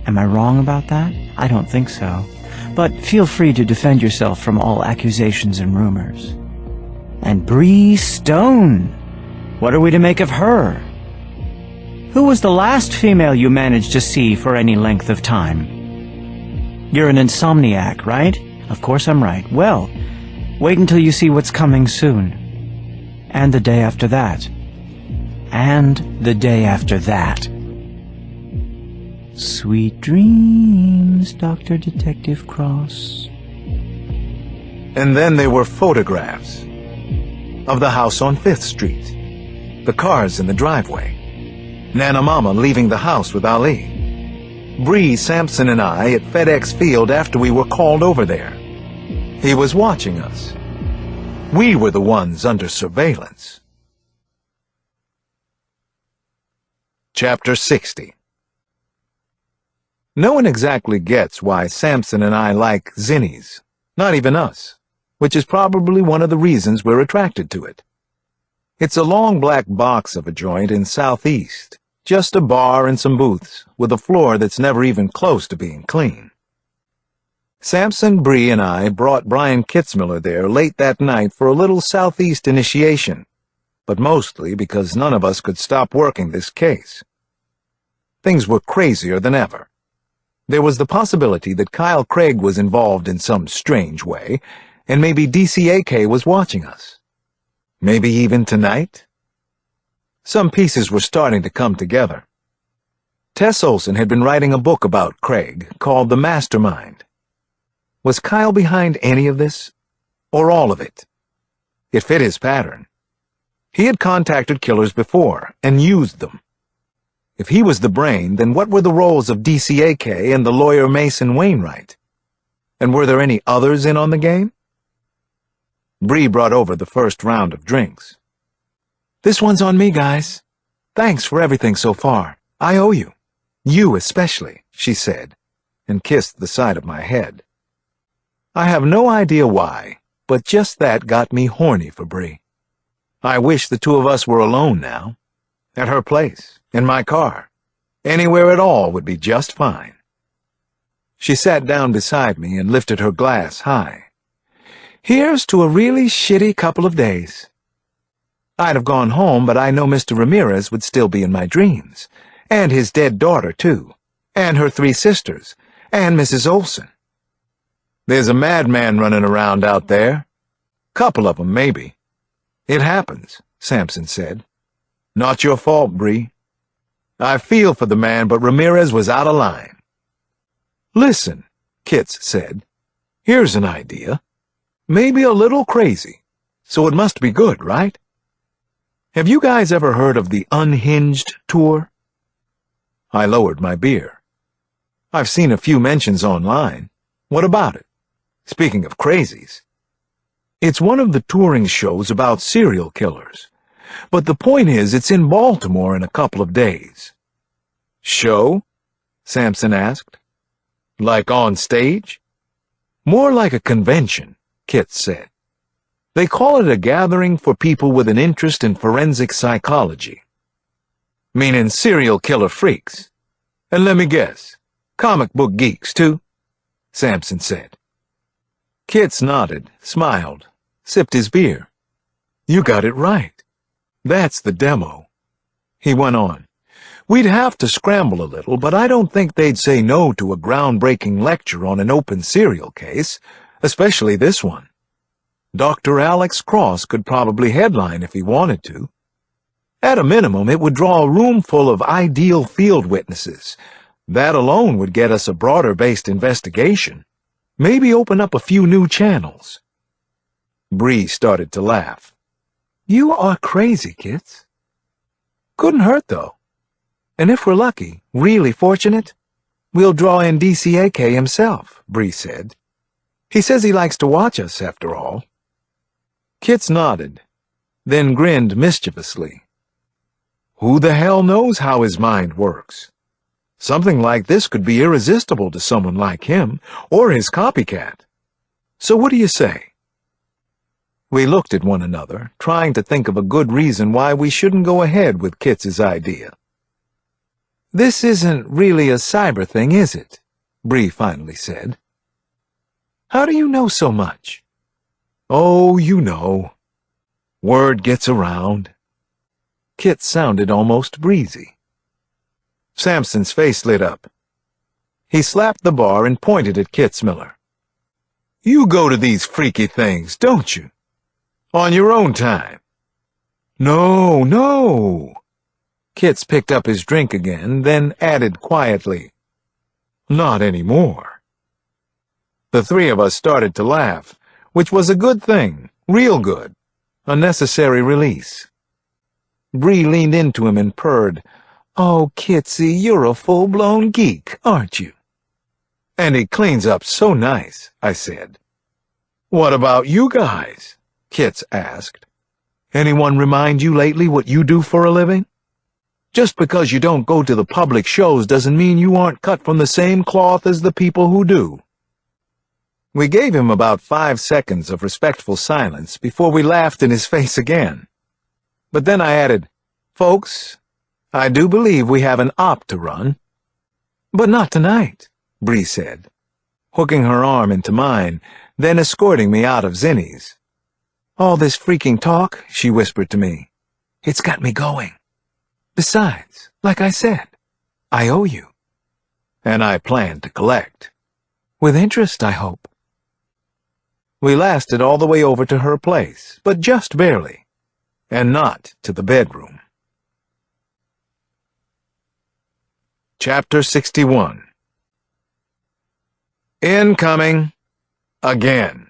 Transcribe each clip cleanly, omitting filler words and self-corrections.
Am I wrong about that? I don't think so. But feel free to defend yourself from all accusations and rumors. And Bree Stone! What are we to make of her? Who was the last female you managed to see for any length of time? You're an insomniac, right? Of course I'm right. Well, wait until you see what's coming soon. And the day after that. And the day after that. Sweet dreams, Dr. Detective Cross. And then there were photographs of the house on 5th Street, the cars in the driveway, Nana Mama leaving the house with Ali, Bree, Sampson, and I at FedEx Field after we were called over there. He was watching us. We were the ones under surveillance. Chapter 60. No one exactly gets why Sampson and I like Zinnies, not even us, which is probably one of the reasons we're attracted to it. It's a long black box of a joint in Southeast, just a bar and some booths, with a floor that's never even close to being clean. Sampson, Bree, and I brought Brian Kitzmiller there late that night for a little Southeast initiation, but mostly because none of us could stop working this case. Things were crazier than ever. There was the possibility that Kyle Craig was involved in some strange way, and maybe DCAK was watching us. Maybe even tonight? Some pieces were starting to come together. Tess Olson had been writing a book about Craig called The Mastermind. Was Kyle behind any of this? Or all of it? It fit his pattern. He had contacted killers before and used them. If he was the brain, then what were the roles of DCAK and the lawyer Mason Wainwright? And were there any others in on the game? Bree brought over the first round of drinks. "This one's on me, guys. Thanks for everything so far. I owe you. You especially," she said, and kissed the side of my head. I have no idea why, but just that got me horny for Bree. I wish the two of us were alone now. At her place, in my car, anywhere at all would be just fine. She sat down beside me and lifted her glass high. "Here's to a really shitty couple of days. I'd have gone home, but I know Mr. Ramirez would still be in my dreams, and his dead daughter, too, and her 3 sisters, and Mrs. Olson. There's a madman running around out there. Couple of 'em, maybe. It happens," Sampson said. "Not your fault, Bree. I feel for the man, but Ramirez was out of line." "Listen," Kitz said. "Here's an idea. Maybe a little crazy, so it must be good, right? Have you guys ever heard of the Unhinged Tour?" I lowered my beer. "I've seen a few mentions online. What about it? Speaking of crazies." "It's one of the touring shows about serial killers. But the point is, it's in Baltimore in a couple of days." "Show?" Sampson asked. "Like on stage?" "More like a convention," Kitz said. "They call it a gathering for people with an interest in forensic psychology." "Meaning serial killer freaks. And let me guess, comic book geeks, too?" Sampson said. Kitz nodded, smiled, sipped his beer. "You got it right. That's the demo." He went on. "We'd have to scramble a little, but I don't think they'd say no to a groundbreaking lecture on an open serial case, especially this one. Dr. Alex Cross could probably headline if he wanted to. At a minimum, it would draw a room full of ideal field witnesses. That alone would get us a broader-based investigation. Maybe open up a few new channels." Bree started to laugh. "You are crazy, Kitz." "Couldn't hurt, though. And if we're lucky, really fortunate, we'll draw in DCAK himself," Bree said. "He says he likes to watch us, after all." Kitz nodded, then grinned mischievously. "Who the hell knows how his mind works? Something like this could be irresistible to someone like him, or his copycat. So what do you say?" We looked at one another, trying to think of a good reason why we shouldn't go ahead with Kitz's idea. This isn't really a cyber thing, is it? Bree finally said. How do you know so much? Oh, you know. Word gets around. Kit sounded almost breezy. Samson's face lit up. He slapped the bar and pointed at Kitzmiller. You go to these freaky things, don't you? On your own time. No, no. Kitz picked up his drink again, then added quietly, Not anymore. The three of us started to laugh, which was a good thing, real good, a necessary release. Bree leaned into him and purred, Oh, Kitsy, you're a full-blown geek, aren't you? And he cleans up so nice, I said. What about you guys? Kitz asked. Anyone remind you lately what you do for a living? Just because you don't go to the public shows doesn't mean you aren't cut from the same cloth as the people who do. We gave him about 5 seconds of respectful silence before we laughed in his face again. But then I added, Folks, I do believe we have an op to run. But not tonight, Bree said, hooking her arm into mine, then escorting me out of Zinni's. All this freaking talk, she whispered to me, it's got me going. Besides, like I said, I owe you. And I plan to collect. With interest, I hope. We lasted all the way over to her place, but just barely, and not to the bedroom. Chapter 61. Incoming. Again.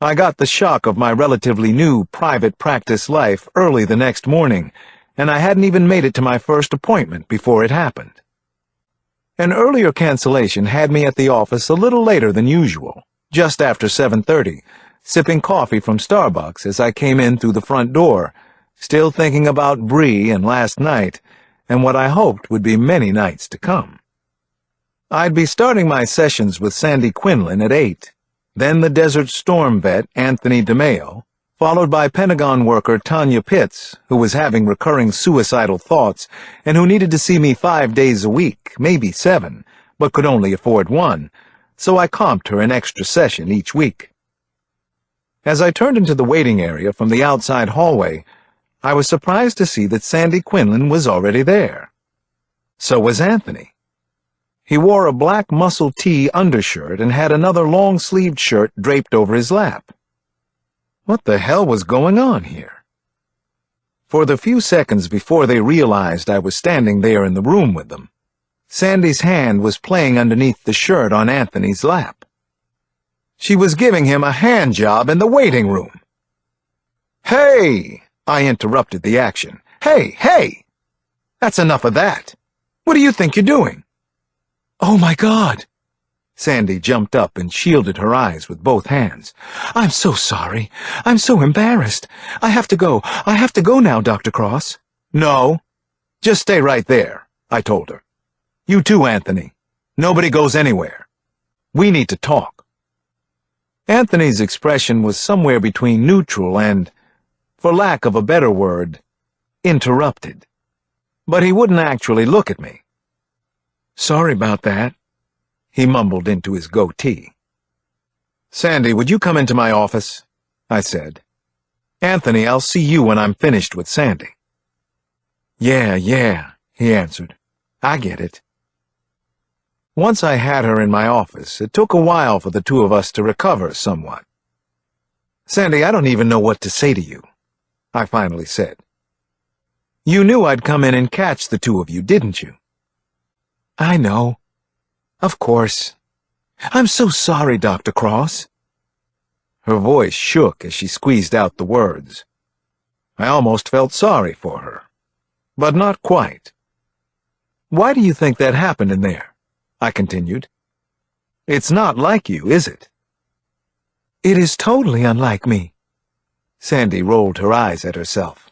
I got the shock of my relatively new private practice life early the next morning, and I hadn't even made it to my first appointment before it happened. An earlier cancellation had me at the office a little later than usual, just after 7:30, sipping coffee from Starbucks as I came in through the front door, still thinking about Bree and last night, and what I hoped would be many nights to come. I'd be starting my sessions with Sandy Quinlan at 8, then the Desert Storm vet Anthony DeMeo, followed by Pentagon worker Tanya Pitts, who was having recurring suicidal thoughts and who needed to see me 5 days a week, maybe 7, but could only afford 1, so I comped her an extra session each week. As I turned into the waiting area from the outside hallway, I was surprised to see that Sandy Quinlan was already there. So was Anthony. He wore a black muscle tee undershirt and had another long-sleeved shirt draped over his lap. What the hell was going on here? For the few seconds before they realized I was standing there in the room with them, Sandy's hand was playing underneath the shirt on Anthony's lap. She was giving him a hand job in the waiting room. Hey! I interrupted the action. Hey, hey! That's enough of that. What do you think you're doing? Oh, my God! Sandy jumped up and shielded her eyes with both hands. I'm so sorry. I'm so embarrassed. I have to go. I have to go now, Dr. Cross. No. Just stay right there, I told her. You too, Anthony. Nobody goes anywhere. We need to talk. Anthony's expression was somewhere between neutral and, for lack of a better word, interrupted. But he wouldn't actually look at me. Sorry about that, he mumbled into his goatee. Sandy, would you come into my office? I said. Anthony, I'll see you when I'm finished with Sandy. Yeah, he answered. I get it. Once I had her in my office, it took a while for the two of us to recover somewhat. Sandy, I don't even know what to say to you, I finally said. You knew I'd come in and catch the two of you, didn't you? I know. Of course. I'm so sorry, Dr. Cross. Her voice shook as she squeezed out the words. I almost felt sorry for her, but not quite. Why do you think that happened in there? I continued. It's not like you, is it? It is totally unlike me. Sandy rolled her eyes at herself.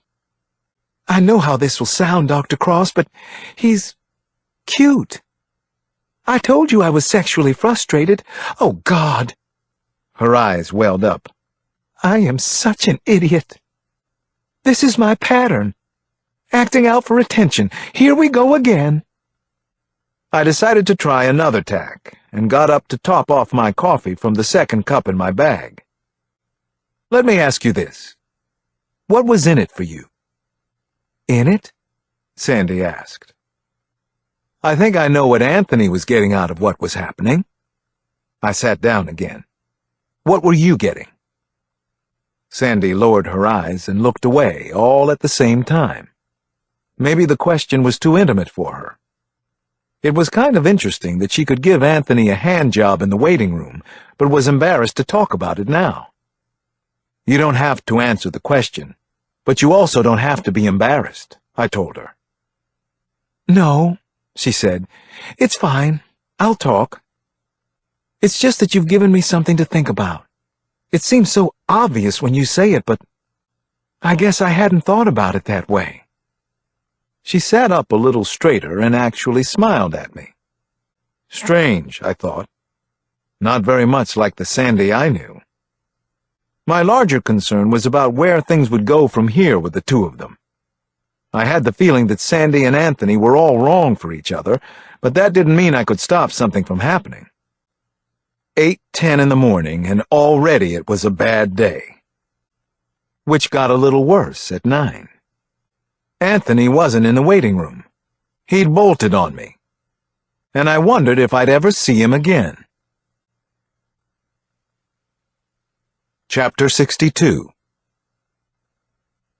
I know how this will sound, Dr. Cross, but he's cute. I told you I was sexually frustrated. Oh, God. Her eyes welled up. I am such an idiot. This is my pattern. Acting out for attention. Here we go again. I decided to try another tack, and got up to top off my coffee from the second cup in my bag. Let me ask you this. What was in it for you? In it? Sandy asked. I think I know what Anthony was getting out of what was happening. I sat down again. What were you getting? Sandy lowered her eyes and looked away, all at the same time. Maybe the question was too intimate for her. It was kind of interesting that she could give Anthony a hand job in the waiting room, but was embarrassed to talk about it now. You don't have to answer the question, but you also don't have to be embarrassed, I told her. No, she said. It's fine. I'll talk. It's just that you've given me something to think about. It seems so obvious when you say it, but I guess I hadn't thought about it that way. She sat up a little straighter and actually smiled at me. Strange, I thought. Not very much like the Sandy I knew. My larger concern was about where things would go from here with the two of them. I had the feeling that Sandy and Anthony were all wrong for each other, but that didn't mean I could stop something from happening. 8:10 in the morning, and already it was a bad day. Which got a little worse at 9. Anthony wasn't in the waiting room. He'd bolted on me. And I wondered if I'd ever see him again. Chapter 62.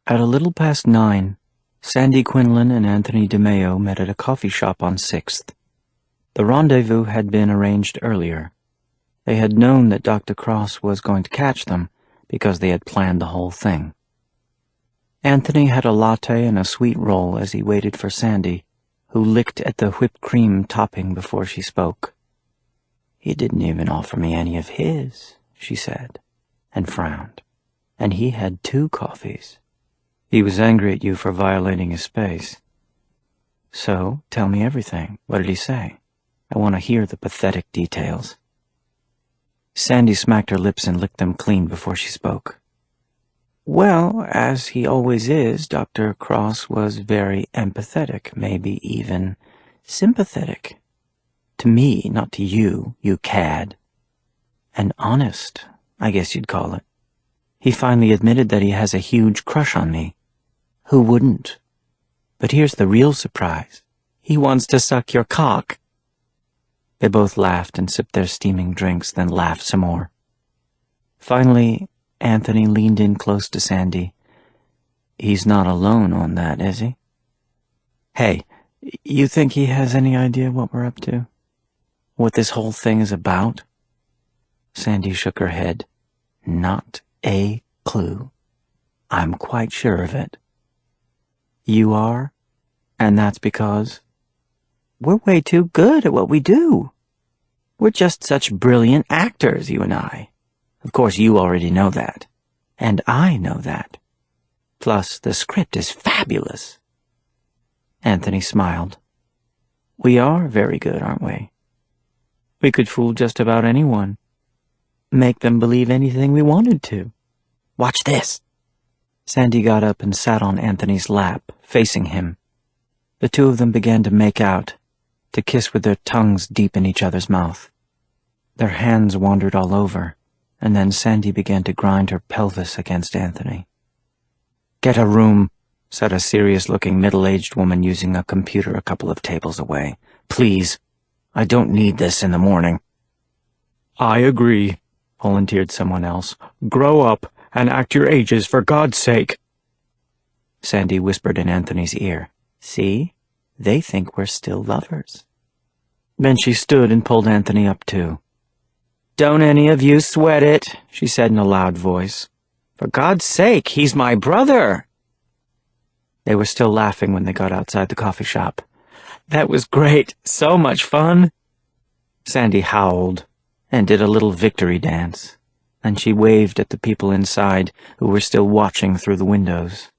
At a little past 9, Sandy Quinlan and Anthony DeMeo met at a coffee shop on 6th. The rendezvous had been arranged earlier. They had known that Dr. Cross was going to catch them because they had planned the whole thing. Anthony had a latte and a sweet roll as he waited for Sandy, who licked at the whipped cream topping before she spoke. "He didn't even offer me any of his," she said, and frowned. "And he had 2 coffees. He was angry at you for violating his space. So, tell me everything. What did he say? I want to hear the pathetic details." Sandy smacked her lips and licked them clean before she spoke. "Well, as he always is, Dr. Cross was very empathetic, maybe even sympathetic. To me, not to you, you cad. And honest, I guess you'd call it. He finally admitted that he has a huge crush on me. Who wouldn't? But here's the real surprise. He wants to suck your cock." They both laughed and sipped their steaming drinks, then laughed some more. Finally, Anthony leaned in close to Sandy. "He's not alone on that, is he? Hey, you think he has any idea what we're up to? What this whole thing is about?" Sandy shook her head. "Not a clue. I'm quite sure of it." "You are? And that's because?" "We're way too good at what we do. We're just such brilliant actors, you and I. Of course, you already know that. And I know that. Plus, the script is fabulous." Anthony smiled. "We are very good, aren't we? We could fool just about anyone. Make them believe anything we wanted to. Watch this." Sandy got up and sat on Anthony's lap, facing him. The two of them began to make out, to kiss with their tongues deep in each other's mouth. Their hands wandered all over, and then Sandy began to grind her pelvis against Anthony. "Get a room," said a serious-looking middle-aged woman using a computer a couple of tables away. "Please, I don't need this in the morning." "I agree," volunteered someone else. "Grow up and act your ages, for God's sake." Sandy whispered in Anthony's ear. "See? They think we're still lovers." Then she stood and pulled Anthony up too. "Don't any of you sweat it," she said in a loud voice. "For God's sake, he's my brother." They were still laughing when they got outside the coffee shop. "That was great. So much fun." Sandy howled and did a little victory dance, and she waved at the people inside who were still watching through the windows.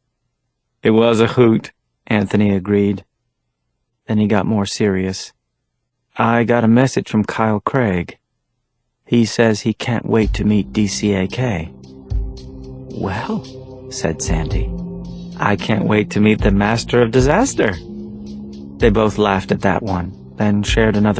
"It was a hoot," Anthony agreed. Then he got more serious. "I got a message from Kyle Craig. He says he can't wait to meet DCAK." "Well," said Sandy, I can't wait to meet the master of disaster. They both laughed at that one, then shared another